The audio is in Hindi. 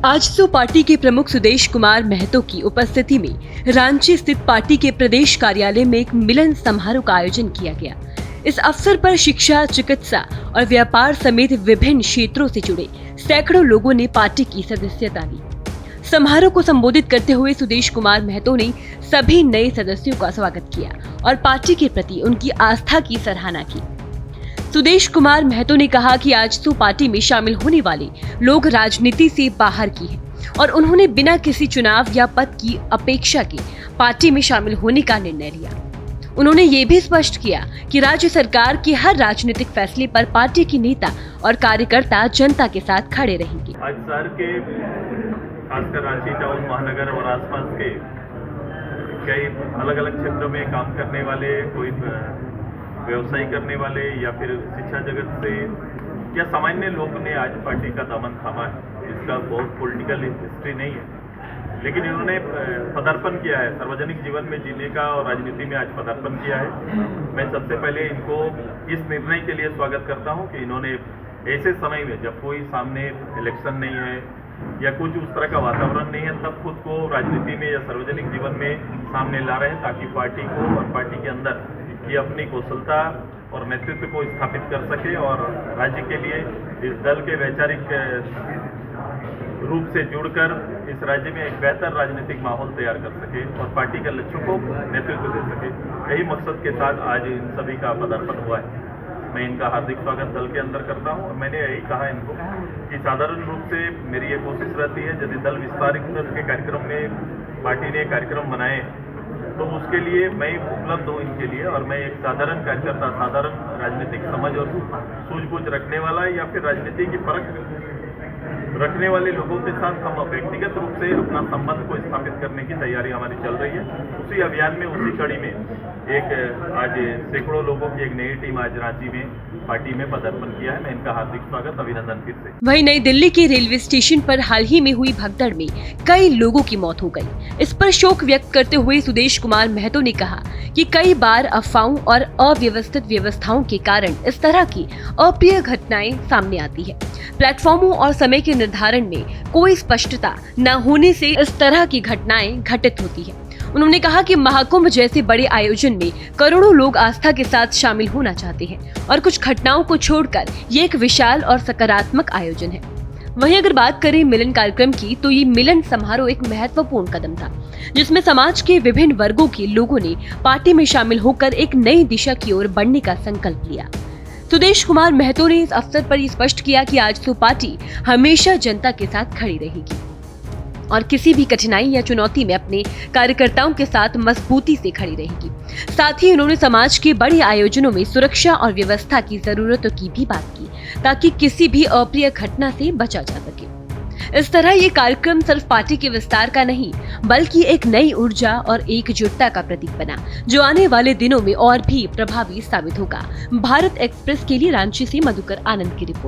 आजसू पार्टी के प्रमुख सुदेश कुमार महतो की उपस्थिति में रांची स्थित पार्टी के प्रदेश कार्यालय में एक मिलन समारोह का आयोजन किया गया। इस अवसर पर शिक्षा, चिकित्सा और व्यापार समेत विभिन्न क्षेत्रों से जुड़े सैकड़ों लोगों ने पार्टी की सदस्यता ली। समारोह को संबोधित करते हुए सुदेश कुमार महतो ने सभी नए सदस्यों का स्वागत किया और पार्टी के प्रति उनकी आस्था की सराहना की। सुदेश कुमार महतो ने कहा कि आजसू पार्टी में शामिल होने वाले लोग राजनीति से बाहर की हैं और उन्होंने बिना किसी चुनाव या पद की अपेक्षा के पार्टी में शामिल होने का निर्णय लिया। उन्होंने ये भी स्पष्ट किया कि राज्य सरकार के हर राजनीतिक फैसले पर पार्टी के नेता और कार्यकर्ता जनता के साथ खड़े रहेंगे। आज शहर के खासकर रांची टाउन महानगर और आसपास के कई अलग अलग क्षेत्रों में काम करने वाले, कोई व्यवसाय करने वाले या फिर शिक्षा जगत से या सामान्य लोग ने आज पार्टी का दामन थामा है। इसका बहुत पॉलिटिकल हिस्ट्री नहीं है, लेकिन इन्होंने पदार्पण किया है, सार्वजनिक जीवन में जीने का और राजनीति में आज पदार्पण किया है। मैं सबसे पहले इनको इस निर्णय के लिए स्वागत करता हूं कि इन्होंने ऐसे समय में जब कोई सामने इलेक्शन नहीं है या कुछ उस तरह का वातावरण नहीं है, तब खुद को राजनीति में या सार्वजनिक जीवन में सामने ला रहे हैं ताकि पार्टी को और पार्टी के अंदर ये अपनी कौशलता और नेतृत्व को स्थापित कर सके और राज्य के लिए इस दल के वैचारिक रूप से जुड़कर इस राज्य में एक बेहतर राजनीतिक माहौल तैयार कर सके और पार्टी के लक्ष्यों को नेतृत्व दे सके। यही मकसद के साथ आज इन सभी का पदार्पण हुआ है। मैं इनका हार्दिक स्वागत दल के अंदर करता हूं और मैंने यही कहा इनको कि साधारण रूप से मेरी ये कोशिश रहती है, यदि दल विस्तारित के कार्यक्रम में पार्टी ने कार्यक्रम बनाए तो उसके लिए मैं उपलब्ध हूँ इनके लिए, और मैं एक साधारण कार्यकर्ता, साधारण राजनीतिक समझ और सूझबूझ रखने वाला या फिर राजनीति की परख रखने वाले लोगों के साथ हम व्यक्तिगत रूप से अपना संबंध को स्थापित करने की तैयारी हमारी चल रही है। उसी अभियान में, उसी कड़ी में एक आज सैकड़ों लोगों की एक नई टीम आज रांची में पार्टी में पदार्पण किया है। मैं इनका हार्दिक स्वागत, अभिनंदन फिर से। वहीं नई दिल्ली के रेलवे स्टेशन पर हाल ही में हुई भगदड़ में कई लोगों की मौत हो गई। इस पर शोक व्यक्त करते हुए सुदेश कुमार महतो ने कहा कि कई बार अफवाहों और अव्यवस्थित व्यवस्थाओं के कारण इस तरह की अप्रिय घटनाएं सामने आती है। प्लेटफॉर्मों और समय के निर्धारण में कोई स्पष्टता न होने से इस तरह की घटनाएं घटित होती है। उन्होंने कहा कि महाकुंभ जैसे बड़े आयोजन में करोड़ों लोग आस्था के साथ शामिल होना चाहते हैं और कुछ घटनाओं को छोड़कर ये एक विशाल और सकारात्मक आयोजन है। वहीं अगर बात करें मिलन कार्यक्रम की, तो ये मिलन समारोह एक महत्वपूर्ण कदम था जिसमें समाज के विभिन्न वर्गों के लोगों ने पार्टी में शामिल होकर एक नई दिशा की ओर बढ़ने का संकल्प लिया। सुदेश कुमार महतो ने इस अवसर पर स्पष्ट किया कि आजसू पार्टी हमेशा जनता के साथ खड़ी रहेगी और किसी भी कठिनाई या चुनौती में अपने कार्यकर्ताओं के साथ मजबूती से खड़ी रहेगी। साथ ही उन्होंने समाज के बड़े आयोजनों में सुरक्षा और व्यवस्था की जरूरतों की भी बात की ताकि किसी भी अप्रिय घटना से बचा जा सके। इस तरह ये कार्यक्रम सिर्फ पार्टी के विस्तार का नहीं बल्कि एक नई ऊर्जा और एकजुटता का प्रतीक बना, जो आने वाले दिनों में और भी प्रभावी साबित होगा। भारत एक्सप्रेस के लिए रांची से मधुकर आनंद की रिपोर्ट।